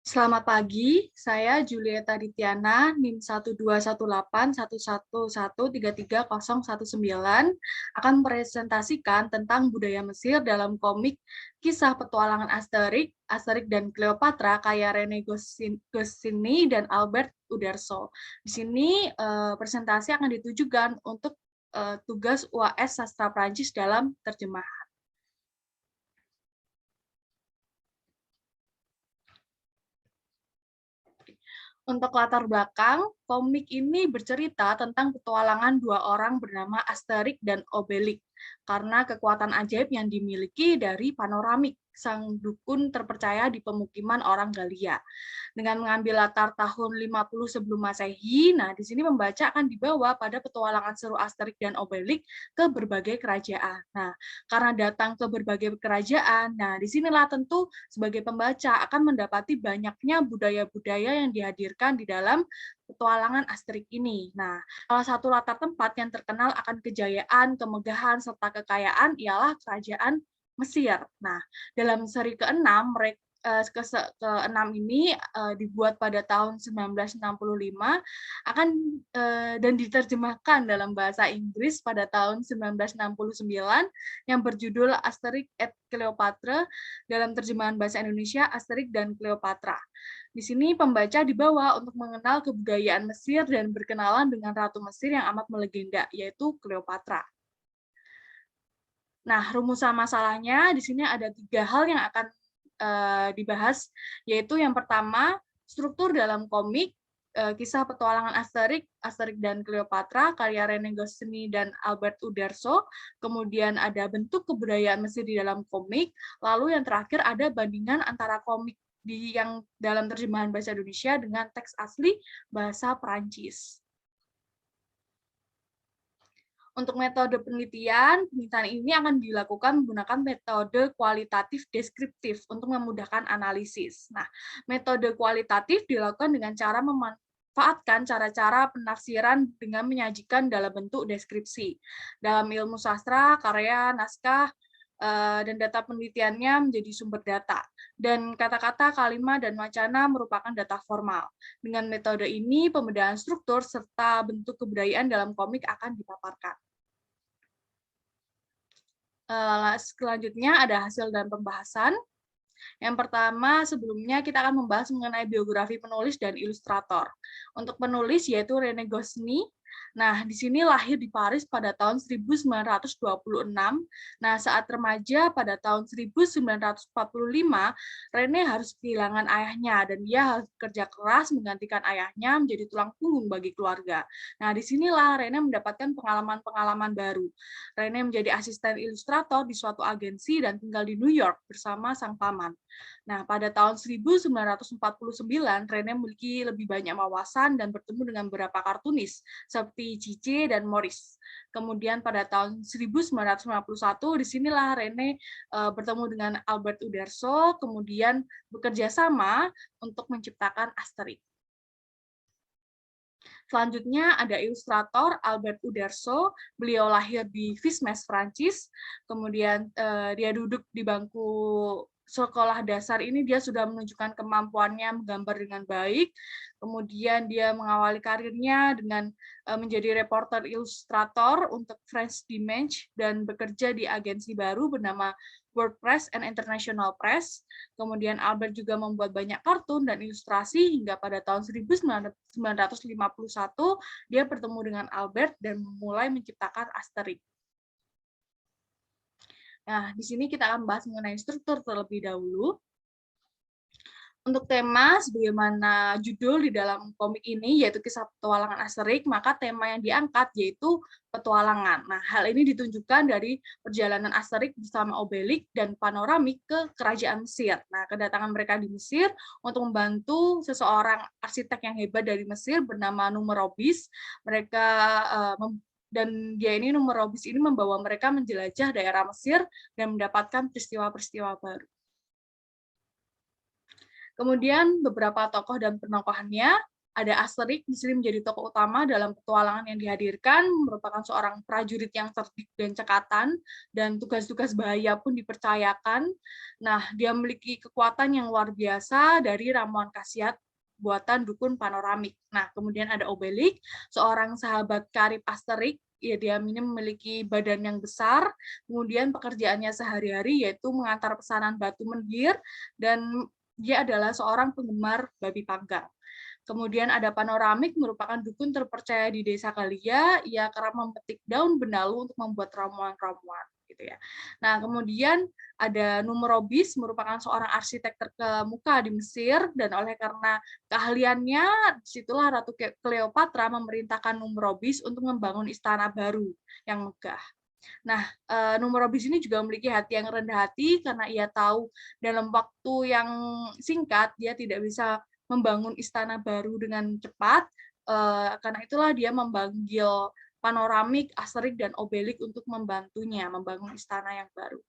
Selamat pagi, saya Julieta Dityana, NIM 12181113319, akan mempresentasikan tentang budaya Mesir dalam komik Kisah Petualangan Asterix, Asterix dan Cleopatra karya Rene Goscinny dan Albert Uderzo. Di sini presentasi akan ditujukan untuk tugas UAS Sastra Prancis dalam terjemahan. Untuk latar belakang, komik ini bercerita tentang petualangan dua orang bernama Asterix dan Obelix karena kekuatan ajaib yang dimiliki dari Panoramik, sang dukun terpercaya di pemukiman orang Galia. Dengan mengambil latar tahun 50 sebelum Masehi, nah di sini pembaca akan dibawa pada petualangan seru Asterix dan Obelix ke berbagai kerajaan. Nah, karena datang ke berbagai kerajaan, nah disinilah tentu sebagai pembaca akan mendapati banyaknya budaya-budaya yang dihadirkan di dalam petualangan Asterix ini. Nah, salah satu latar tempat yang terkenal akan kejayaan, kemegahan, serta kekayaan ialah kerajaan Mesir. Nah, dalam seri ke-6, ke-6 ini dibuat pada tahun 1965 akan dan diterjemahkan dalam bahasa Inggris pada tahun 1969 yang berjudul Asterix et Cleopatra, dalam terjemahan bahasa Indonesia Asterix dan Cleopatra. Di sini pembaca dibawa untuk mengenal kebudayaan Mesir dan berkenalan dengan Ratu Mesir yang amat melegenda, yaitu Cleopatra. Nah, rumusan masalahnya di sini ada 3 hal yang akan dibahas, yaitu yang pertama, struktur dalam komik Kisah Petualangan Asterix, Asterix dan Cleopatra, karya Rene Goscinny dan Albert Uderzo. Kemudian ada bentuk kebudayaan Mesir di dalam komik. Lalu yang terakhir ada bandingan antara komik yang dalam terjemahan bahasa Indonesia dengan teks asli bahasa Perancis. Untuk metode penelitian ini akan dilakukan menggunakan metode kualitatif deskriptif untuk memudahkan analisis. Nah, metode kualitatif dilakukan dengan cara memanfaatkan cara-cara penafsiran dengan menyajikan dalam bentuk deskripsi. Dalam ilmu sastra, karya, naskah, dan data penelitiannya menjadi sumber data. Dan kata-kata, kalimat, dan wacana merupakan data formal. Dengan metode ini, pembedahan struktur serta bentuk kebudayaan dalam komik akan dipaparkan. Selanjutnya ada hasil dan pembahasan. Yang pertama, sebelumnya kita akan membahas mengenai biografi penulis dan ilustrator. Untuk penulis yaitu Rene Goscinny. Nah, di sini lahir di Paris pada tahun 1926. Nah, saat remaja pada tahun 1945, Rene harus kehilangan ayahnya dan dia harus bekerja keras menggantikan ayahnya menjadi tulang punggung bagi keluarga. Nah, disinilah Rene mendapatkan pengalaman-pengalaman baru. Rene menjadi asisten ilustrator di suatu agensi dan tinggal di New York bersama sang paman. Nah, pada tahun 1949, Rene memiliki lebih banyak wawasan dan bertemu dengan beberapa kartunis seperti Cice dan Morris. Kemudian pada tahun 1951, disinilah Rene bertemu dengan Albert Uderzo, kemudian bekerja sama untuk menciptakan Asterix. Selanjutnya ada ilustrator Albert Uderzo. Beliau lahir di Fismes, Prancis. Kemudian dia duduk di bangku sekolah dasar ini, dia sudah menunjukkan kemampuannya menggambar dengan baik. Kemudian dia mengawali karirnya dengan menjadi reporter ilustrator untuk French Dimanche dan bekerja di agensi baru bernama World Press and International Press. Kemudian Albert juga membuat banyak kartun dan ilustrasi hingga pada tahun 1951 dia bertemu dengan Albert dan mulai menciptakan Asterix. Nah, di sini kita akan bahas mengenai struktur terlebih dahulu. Untuk tema, sebagaimana judul di dalam komik ini, yaitu Kisah Petualangan Asterix, maka tema yang diangkat yaitu petualangan. Nah, hal ini ditunjukkan dari perjalanan Asterix bersama Obelix dan Panoramik ke kerajaan Mesir. Nah, kedatangan mereka di Mesir untuk membantu seseorang arsitek yang hebat dari Mesir bernama Numerobis. Mereka dan dia ini Numerobis ini membawa mereka menjelajah daerah Mesir dan mendapatkan peristiwa-peristiwa baru. Kemudian beberapa tokoh dan penokohannya Ada Asterix di sini menjadi tokoh utama dalam petualangan yang dihadirkan, merupakan seorang prajurit yang cerdik dan cekatan, dan tugas-tugas bahaya pun dipercayakan. Nah, dia memiliki kekuatan yang luar biasa dari ramuan khasiat buatan dukun panoramik. Nah, kemudian ada Obelix, seorang sahabat karib Asterix. Ya, dia ini memiliki badan yang besar, kemudian pekerjaannya sehari-hari yaitu mengantar pesanan batu menhir, dan dia adalah seorang penggemar babi panggang. Kemudian ada Panoramik, merupakan dukun terpercaya di desa Galia. Ia kerap memetik daun benalu untuk membuat ramuan-ramuan, gitu ya. Nah, kemudian ada Numorobis, merupakan seorang arsitek terkemuka di Mesir, dan oleh karena keahliannya, disitulah Ratu Cleopatra memerintahkan Numorobis untuk membangun istana baru yang megah. Nah, Numorobis ini juga memiliki hati yang rendah hati karena ia tahu dalam waktu yang singkat dia tidak bisa membangun istana baru dengan cepat. Karena itulah dia memanggil Panoramik, Asterix, dan Obelix untuk membantunya membangun istana yang baru.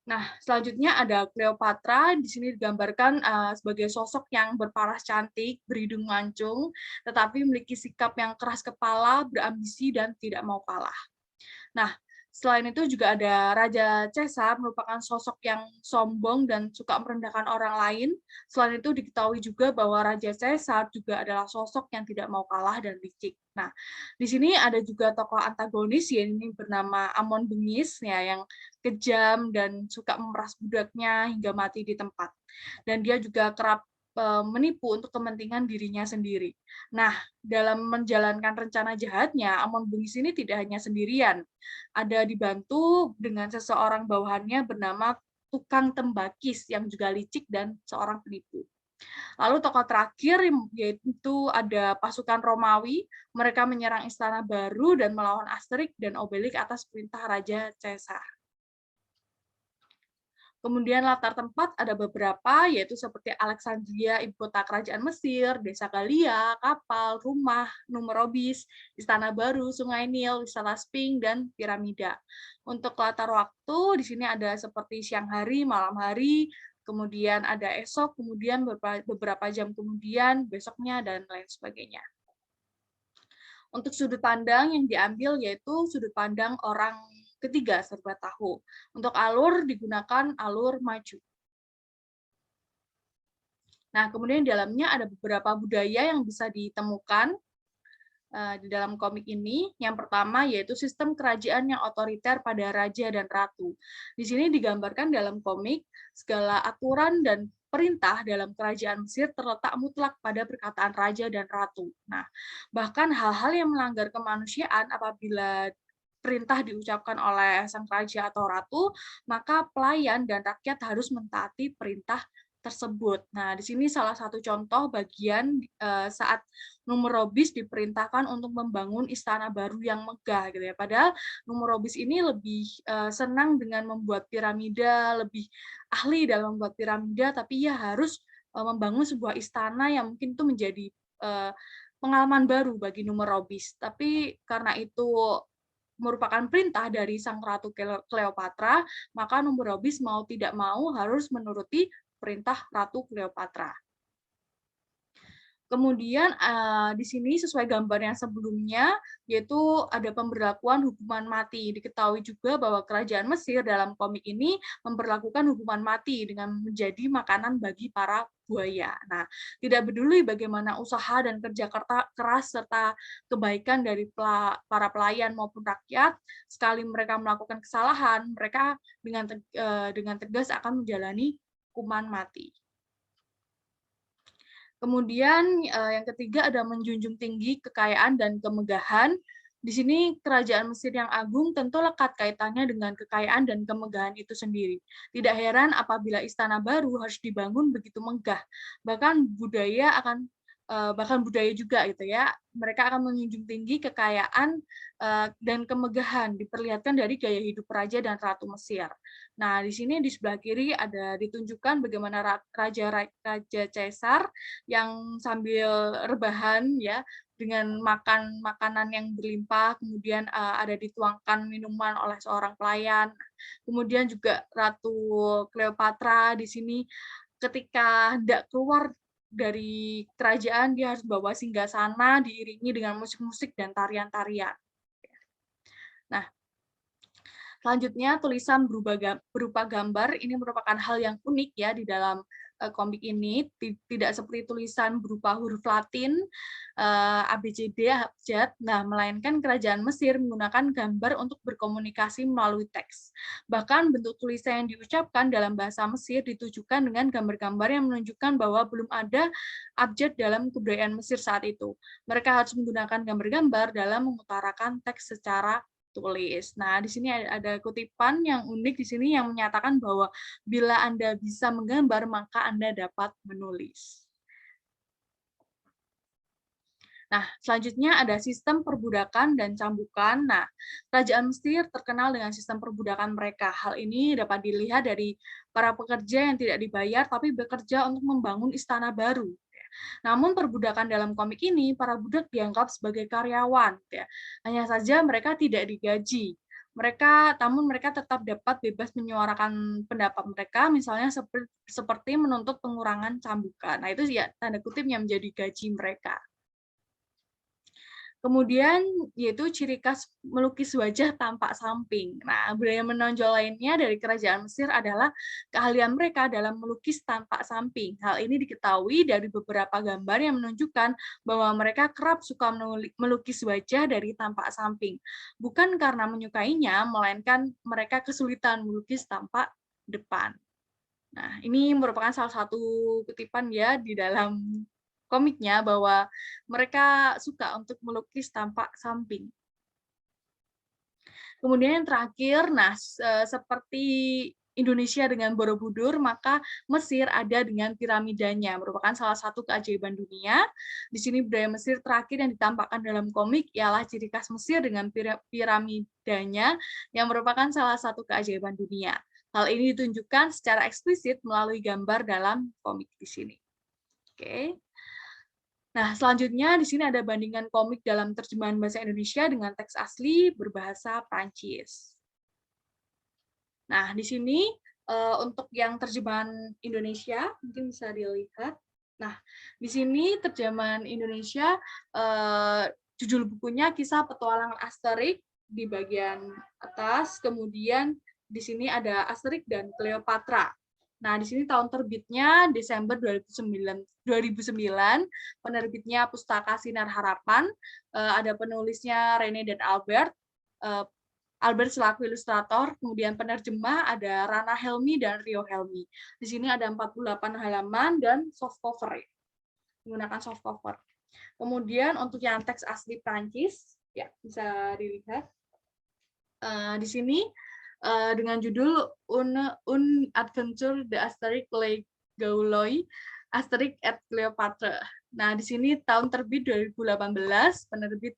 Nah, selanjutnya ada Cleopatra. Di sini digambarkan sebagai sosok yang berparas cantik, berhidung mancung, tetapi memiliki sikap yang keras kepala, berambisi, dan tidak mau kalah. Nah, selain itu juga ada Raja Caesar, merupakan sosok yang sombong dan suka merendahkan orang lain. Selain itu diketahui juga bahwa Raja Caesar juga adalah sosok yang tidak mau kalah dan licik. Nah, di sini ada juga tokoh antagonis yang ini bernama Amon Bengis ya, yang kejam dan suka memeras budaknya hingga mati di tempat. Dan dia juga kerap menipu untuk kepentingan dirinya sendiri. Nah, dalam menjalankan rencana jahatnya, Amon Bengis ini tidak hanya sendirian, ada dibantu dengan seseorang bawahannya bernama tukang tembakis yang juga licik dan seorang penipu. Lalu tokoh terakhir yaitu ada pasukan Romawi, mereka menyerang istana baru dan melawan Asterix dan Obelix atas perintah Raja Caesar. Kemudian latar tempat ada beberapa, yaitu seperti Alexandria, ibu kota kerajaan Mesir, desa Galia, kapal, rumah, Numorobis, istana baru, sungai Nil, wisata Sphinx, dan piramida. Untuk latar waktu, di sini ada seperti siang hari, malam hari, kemudian ada esok, kemudian beberapa jam kemudian, besoknya, dan lain sebagainya. Untuk sudut pandang yang diambil yaitu sudut pandang orang ketiga serba tahu. Untuk alur digunakan alur maju. Nah, kemudian di dalamnya ada beberapa budaya yang bisa ditemukan di dalam komik ini. Yang pertama yaitu sistem kerajaan yang otoriter pada raja dan ratu. Di sini digambarkan dalam komik segala aturan dan perintah dalam kerajaan Mesir terletak mutlak pada perkataan raja dan ratu. Nah, bahkan hal-hal yang melanggar kemanusiaan apabila perintah diucapkan oleh sang raja atau ratu, maka pelayan dan rakyat harus mentaati perintah tersebut. Nah, di sini salah satu contoh bagian saat Numorobis diperintahkan untuk membangun istana baru yang megah gitu ya. Padahal Numorobis ini lebih senang dengan membuat piramida, lebih ahli dalam membuat piramida, tapi ia harus membangun sebuah istana yang mungkin itu menjadi pengalaman baru bagi Numorobis. Tapi karena itu merupakan perintah dari sang Ratu Cleopatra, maka Numorobis mau tidak mau harus menuruti perintah Ratu Cleopatra. Kemudian di sini sesuai gambar yang sebelumnya, yaitu ada pemberlakuan hukuman mati. Diketahui juga bahwa kerajaan Mesir dalam komik ini memperlakukan hukuman mati dengan menjadi makanan bagi para buaya. Nah, tidak peduli bagaimana usaha dan kerja keras serta kebaikan dari para pelayan maupun rakyat, sekali mereka melakukan kesalahan, mereka dengan tegas akan menjalani hukuman mati. Kemudian yang ketiga ada menjunjung tinggi kekayaan dan kemegahan. Di sini kerajaan Mesir yang agung tentu lekat kaitannya dengan kekayaan dan kemegahan itu sendiri. Tidak heran apabila istana baru harus dibangun begitu megah. Bahkan budaya juga gitu ya. Mereka akan menjunjung tinggi kekayaan dan kemegahan diperlihatkan dari gaya hidup raja dan ratu Mesir. Nah, di sini di sebelah kiri ada ditunjukkan bagaimana Raja Caesar yang sambil rebahan ya dengan makan makanan yang berlimpah, kemudian ada dituangkan minuman oleh seorang pelayan. Kemudian juga Ratu Cleopatra di sini ketika hendak keluar dari kerajaan dia harus bawa singgasana diiringi dengan musik-musik dan tarian-tarian. Nah, selanjutnya tulisan berupa gambar ini merupakan hal yang unik ya di dalam komik ini, tidak seperti tulisan berupa huruf Latin, ABCD, abjad, nah melainkan kerajaan Mesir menggunakan gambar untuk berkomunikasi melalui teks. Bahkan bentuk tulisan yang diucapkan dalam bahasa Mesir ditujukan dengan gambar-gambar yang menunjukkan bahwa belum ada abjad dalam kebudayaan Mesir saat itu. Mereka harus menggunakan gambar-gambar dalam mengutarakan teks secara tulis. Nah, di sini ada kutipan yang unik di sini yang menyatakan bahwa bila Anda bisa menggambar, maka Anda dapat menulis. Nah, selanjutnya ada sistem perbudakan dan cambukan. Nah, kerajaan Mesir terkenal dengan sistem perbudakan mereka. Hal ini dapat dilihat dari para pekerja yang tidak dibayar tapi bekerja untuk membangun istana baru. Namun perbudakan dalam komik ini, para budak dianggap sebagai karyawan. Ya. Hanya saja mereka tidak digaji. Namun mereka tetap dapat bebas menyuarakan pendapat mereka, misalnya seperti menuntut pengurangan cambukan. Nah itu ya tanda kutip yang menjadi gaji mereka. Kemudian yaitu ciri khas melukis wajah tampak samping. Nah, budaya menonjol lainnya dari kerajaan Mesir adalah keahlian mereka dalam melukis tampak samping. Hal ini diketahui dari beberapa gambar yang menunjukkan bahwa mereka kerap suka melukis wajah dari tampak samping. Bukan karena menyukainya, melainkan mereka kesulitan melukis tampak depan. Nah, ini merupakan salah satu kutipan ya di dalam komiknya bahwa mereka suka untuk melukis tampak samping. Kemudian yang terakhir, nah seperti Indonesia dengan Borobudur, maka Mesir ada dengan piramidanya, merupakan salah satu keajaiban dunia. Di sini budaya Mesir terakhir yang ditampakkan dalam komik ialah ciri khas Mesir dengan piramidanya, yang merupakan salah satu keajaiban dunia. Hal ini ditunjukkan secara eksplisit melalui gambar dalam komik di sini. Oke. Nah, selanjutnya di sini ada bandingan komik dalam terjemahan bahasa Indonesia dengan teks asli berbahasa Prancis. Nah, di sini untuk yang terjemahan Indonesia mungkin bisa dilihat. Nah, di sini terjemahan Indonesia judul bukunya Kisah Petualangan Asterix di bagian atas, kemudian di sini ada Asterix dan Cleopatra. Nah, di sini tahun terbitnya Desember 2009, penerbitnya Pustaka Sinar Harapan, ada penulisnya Rene dan Albert, Albert selaku ilustrator, kemudian penerjemah ada Rana Helmi dan Rio Helmi. Di sini ada 48 halaman dan soft cover, menggunakan soft cover. Kemudian untuk yang teks asli Prancis, ya bisa dilihat di sini. Dengan judul Un Adventure de Asterix Le Gaulois, Asterix et Cleopatra. Nah, di sini tahun terbit 2018, penerbit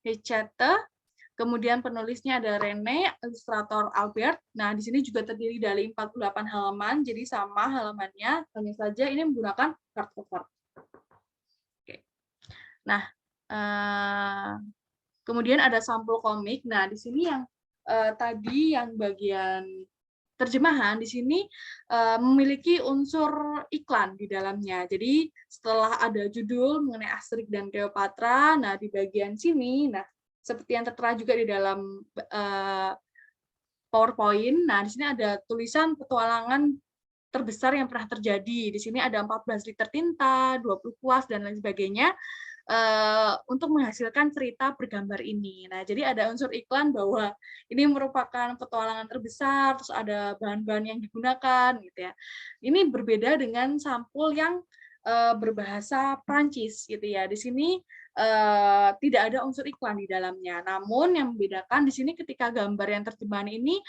Hachette, kemudian penulisnya ada Rene, ilustrator Albert. Nah, di sini juga terdiri dari 48 halaman, jadi sama halamannya, hanya saja ini menggunakan hardcover. Oke. Nah, kemudian ada sampul komik. Nah, di sini yang tadi yang bagian terjemahan di sini memiliki unsur iklan di dalamnya. Jadi setelah ada judul mengenai Asterix dan Cleopatra, nah di bagian sini, nah seperti yang tertera juga di dalam PowerPoint, nah di sini ada tulisan petualangan terbesar yang pernah terjadi. Di sini ada 14 liter tinta, 20 kuas, dan lain sebagainya. Untuk menghasilkan cerita bergambar ini. Nah, jadi ada unsur iklan bahwa ini merupakan petualangan terbesar, terus ada bahan-bahan yang digunakan, gitu ya. Ini berbeda dengan sampul yang berbahasa Prancis, gitu ya. Di sini tidak ada unsur iklan di dalamnya. Namun yang membedakan di sini ketika gambar yang terjemahan ini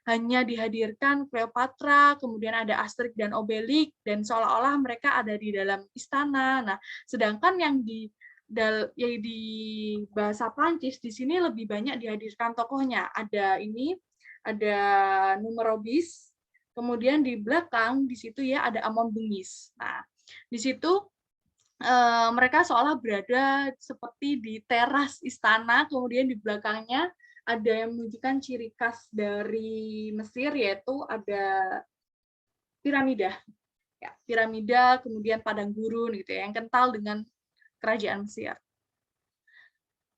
hanya dihadirkan Cleopatra, kemudian ada Asterix dan Obelix, dan seolah-olah mereka ada di dalam istana. Nah, sedangkan yang di bahasa Prancis di sini lebih banyak dihadirkan tokohnya. Ada Numerobis, kemudian di belakang di situ ya ada Amon Bengis. Nah, di situ mereka seolah berada seperti di teras istana, kemudian di belakangnya ada yang menunjukkan ciri khas dari Mesir, yaitu ada piramida. ya, piramida, kemudian padang gurun gitu ya, yang kental dengan kerajaan Mesir.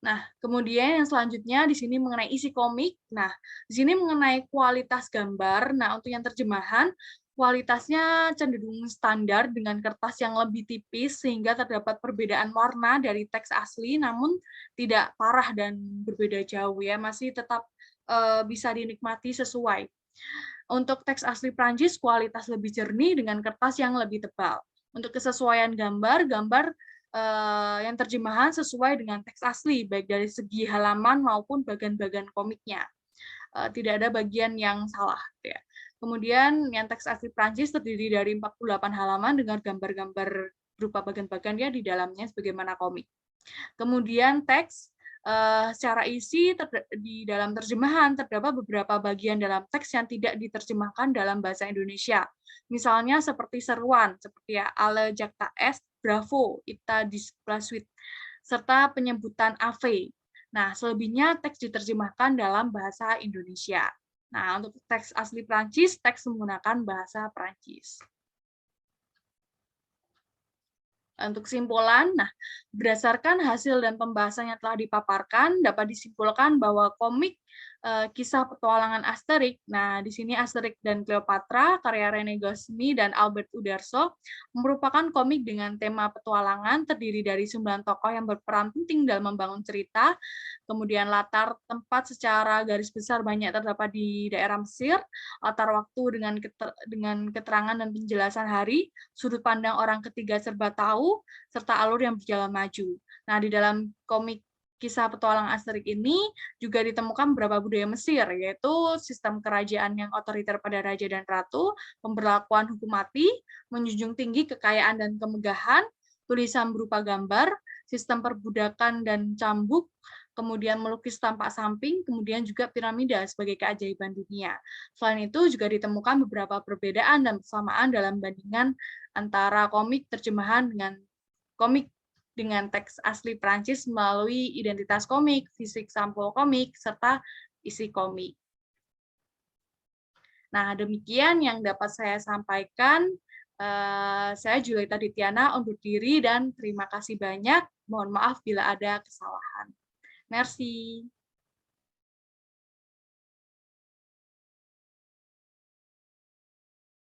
Nah, kemudian yang selanjutnya di sini mengenai isi komik. Nah, di sini mengenai kualitas gambar. Nah, untuk yang terjemahan, kualitasnya cenderung standar dengan kertas yang lebih tipis sehingga terdapat perbedaan warna dari teks asli, namun tidak parah dan berbeda jauh ya, masih tetap bisa dinikmati sesuai. Untuk teks asli Prancis kualitas lebih jernih dengan kertas yang lebih tebal. Untuk kesesuaian gambar, yang terjemahan sesuai dengan teks asli, baik dari segi halaman maupun bagian-bagian komiknya. Tidak ada bagian yang salah. Ya. Kemudian yang teks asli Prancis terdiri dari 48 halaman dengan gambar-gambar berupa bagian-bagiannya di dalamnya sebagaimana komik. Kemudian teks secara isi di dalam terjemahan terdapat beberapa bagian dalam teks yang tidak diterjemahkan dalam bahasa Indonesia. Misalnya seperti seruan, seperti ya, Ale Jacta Est, Bravo, Ita Displasuit, serta penyebutan Ave. Nah, selebihnya teks diterjemahkan dalam bahasa Indonesia. Nah, untuk teks asli Prancis, teks menggunakan bahasa Prancis. Untuk kesimpulan, nah, berdasarkan hasil dan pembahasan yang telah dipaparkan, dapat disimpulkan bahwa komik kisah petualangan Asterix, nah di sini Asterix dan Cleopatra, karya René Goscinny dan Albert Uderzo, merupakan komik dengan tema petualangan terdiri dari 9 tokoh yang berperan penting dalam membangun cerita, kemudian latar tempat secara garis besar banyak terdapat di daerah Mesir, latar waktu dengan keterangan dan penjelasan hari, sudut pandang orang ketiga serba tahu, serta alur yang berjalan maju. Nah, di dalam komik kisah petualang Asterix ini juga ditemukan beberapa budaya Mesir, yaitu sistem kerajaan yang otoriter pada raja dan ratu, pemberlakuan hukum mati, menjunjung tinggi kekayaan dan kemegahan, tulisan berupa gambar, sistem perbudakan dan cambuk, kemudian melukis tampak samping, kemudian juga piramida sebagai keajaiban dunia. Selain itu juga ditemukan beberapa perbedaan dan persamaan dalam bandingan antara komik terjemahan dengan komik dengan teks asli Prancis melalui identitas komik, fisik sampul komik, serta isi komik. Nah, demikian yang dapat saya sampaikan. Saya Julieta Dityana undur diri dan terima kasih banyak. Mohon maaf bila ada kesalahan. Merci.